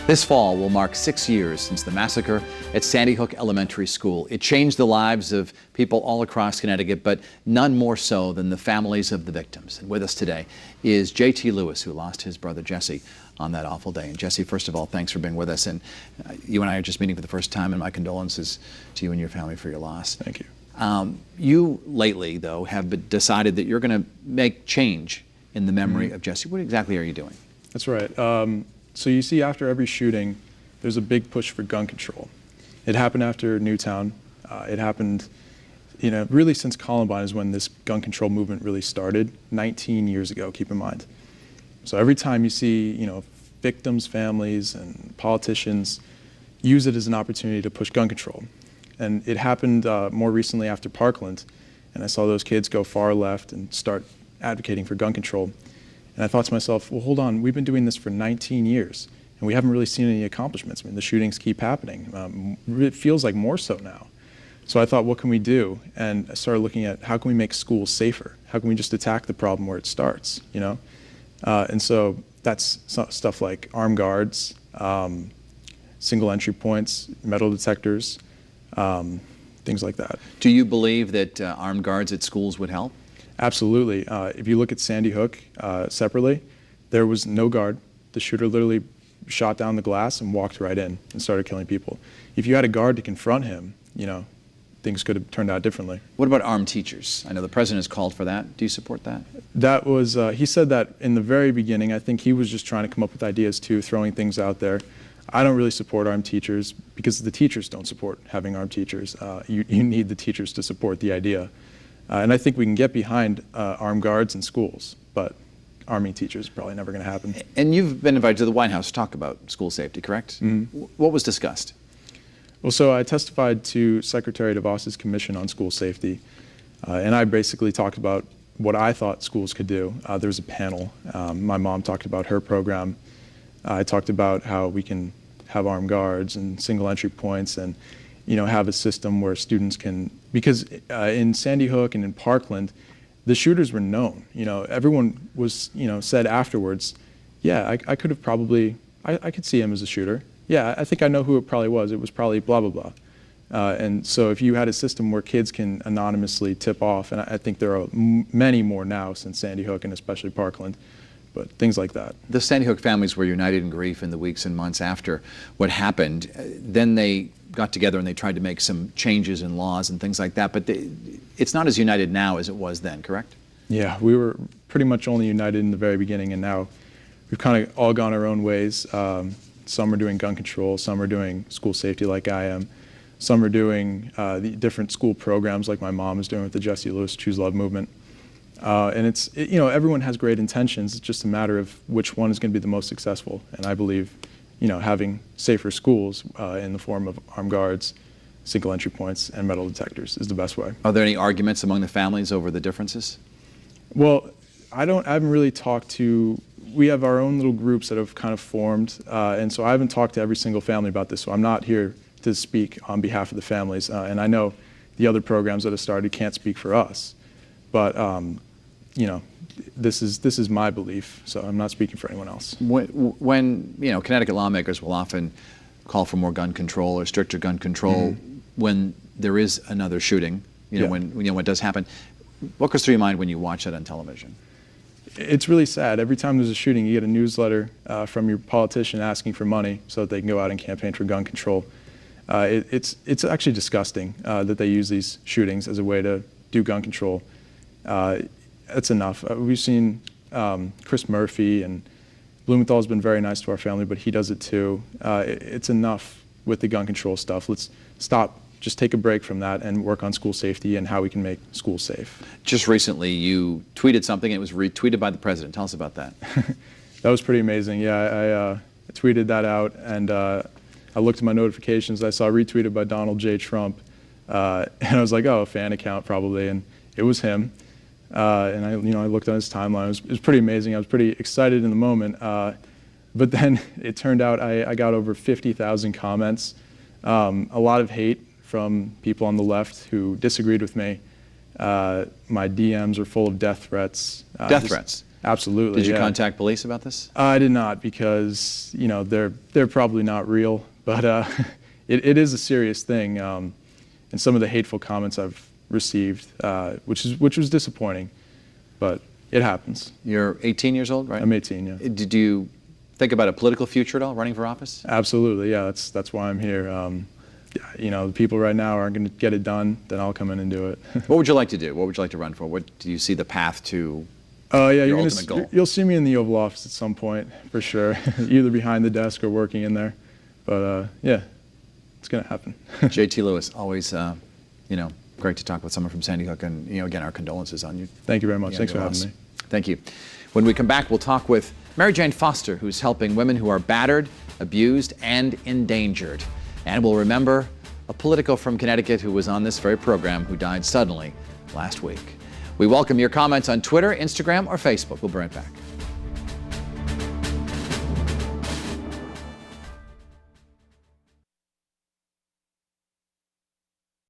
This fall will mark 6 years since the massacre at Sandy Hook Elementary School. It changed the lives of people all across Connecticut, but none more so than the families of the victims. And with us today is J.T. Lewis, who lost his brother Jesse on that awful day. And Jesse, first of all, thanks for being with us. And you and I are just meeting for the first time, and my condolences to you and your family for your loss. Thank you. You lately, though, have decided that you're going to make change in the memory of Jesse. What exactly are you doing? That's right. So you see, after every shooting, there's a big push for gun control. It happened after Newtown. It happened, really since Columbine is when this gun control movement really started, 19 years ago, keep in mind. So every time you see, victims, families, and politicians use it as an opportunity to push gun control. And it happened more recently after Parkland, and I saw those kids go far left and start advocating for gun control. And I thought to myself, well, hold on, we've been doing this for 19 years, and we haven't really seen any accomplishments. I mean, the shootings keep happening. It feels like more so now. So I thought, what can we do? And I started looking at how can we make schools safer? How can we just attack the problem where it starts, And so that's stuff like armed guards, single entry points, metal detectors, things like that. Do you believe that armed guards at schools would help? Absolutely. If you look at Sandy Hook separately, there was no guard. The shooter literally shot down the glass and walked right in and started killing people. If you had a guard to confront him, things could have turned out differently. What about armed teachers? I know the president has called for that. Do you support that? That was, he said that in the very beginning. I think he was just trying to come up with ideas too, throwing things out there. I don't really support armed teachers because the teachers don't support having armed teachers. You need the teachers to support the idea. And I think we can get behind armed guards in schools, but arming teachers is probably never going to happen. And you've been invited to the White House to talk about school safety, correct? Mm-hmm. What was discussed? Well, so I testified to Secretary DeVos's Commission on School Safety, and I basically talked about what I thought schools could do. There was a panel. My mom talked about her program. I talked about how we can have armed guards and single entry points and have a system where students can, because in Sandy Hook and in Parkland, the shooters were known. Everyone was, said afterwards, yeah, I could have probably, I could see him as a shooter. Yeah, I think I know who it probably was. It was probably blah, blah, blah. And so if you had a system where kids can anonymously tip off, and I think there are many more now since Sandy Hook and especially Parkland, but things like that. The Sandy Hook families were united in grief in the weeks and months after what happened. Then they got together and they tried to make some changes in laws and things like that, but it's not as united now as it was then, correct? Yeah, we were pretty much only united in the very beginning, and now we've kind of all gone our own ways. Some are doing gun control, some are doing school safety like I am, some are doing the different school programs like my mom is doing with the Jesse Lewis Choose Love movement. And everyone has great intentions. It's just a matter of which one is going to be the most successful. And I believe, having safer schools in the form of armed guards, single entry points, and metal detectors is the best way. Are there any arguments among the families over the differences? Well, I haven't really talked to, we have our own little groups that have kind of formed, and so I haven't talked to every single family about this, so I'm not here to speak on behalf of the families. And I know the other programs that have started can't speak for us, but this is my belief, so I'm not speaking for anyone else. When Connecticut lawmakers will often call for more gun control or stricter gun control when there is another shooting, when it does happen. What goes through your mind when you watch that on television? It's really sad. Every time there's a shooting, you get a newsletter from your politician asking for money so that they can go out and campaign for gun control. It's actually disgusting that they use these shootings as a way to do gun control. That's enough. We've seen Chris Murphy, and Blumenthal's been very nice to our family, but he does it too. It's enough with the gun control stuff. Let's stop, just take a break from that and work on school safety and how we can make schools safe. Just recently you tweeted something and it was retweeted by the president. Tell us about that. That was pretty amazing. Yeah, I tweeted that out, and I looked at my notifications. I saw retweeted by Donald J. Trump, and I was like, oh, a fan account probably, and it was him. And I looked on his timeline. It was pretty amazing. I was pretty excited in the moment. But then it turned out I got over 50,000 comments, a lot of hate from people on the left who disagreed with me. My DMs are full of death threats. Death threats? Absolutely. Did you yeah. contact police about this? I did not, because they're probably not real, but it is a serious thing, and some of the hateful comments I've received, which was disappointing, but it happens. You're 18 years old, right? I'm 18. Yeah. Did you think about a political future at all, running for office? Absolutely. Yeah. That's why I'm here. The people right now aren't going to get it done, then I'll come in and do it. What would you like to do? What would you like to run for? What do you see the path to? Yeah, your ultimate goal? You'll see me in the Oval Office at some point, for sure, either behind the desk or working in there. But yeah, it's going to happen. JT Lewis, always, great to talk with someone from Sandy Hook, and again, our condolences on you. Thank you very much. Thanks for having me. Thank you. When we come back, we'll talk with Mary Jane Foster, who's helping women who are battered, abused, and endangered. And we'll remember a Politico from Connecticut who was on this very program who died suddenly last week. We welcome your comments on Twitter, Instagram, or Facebook. We'll be right back.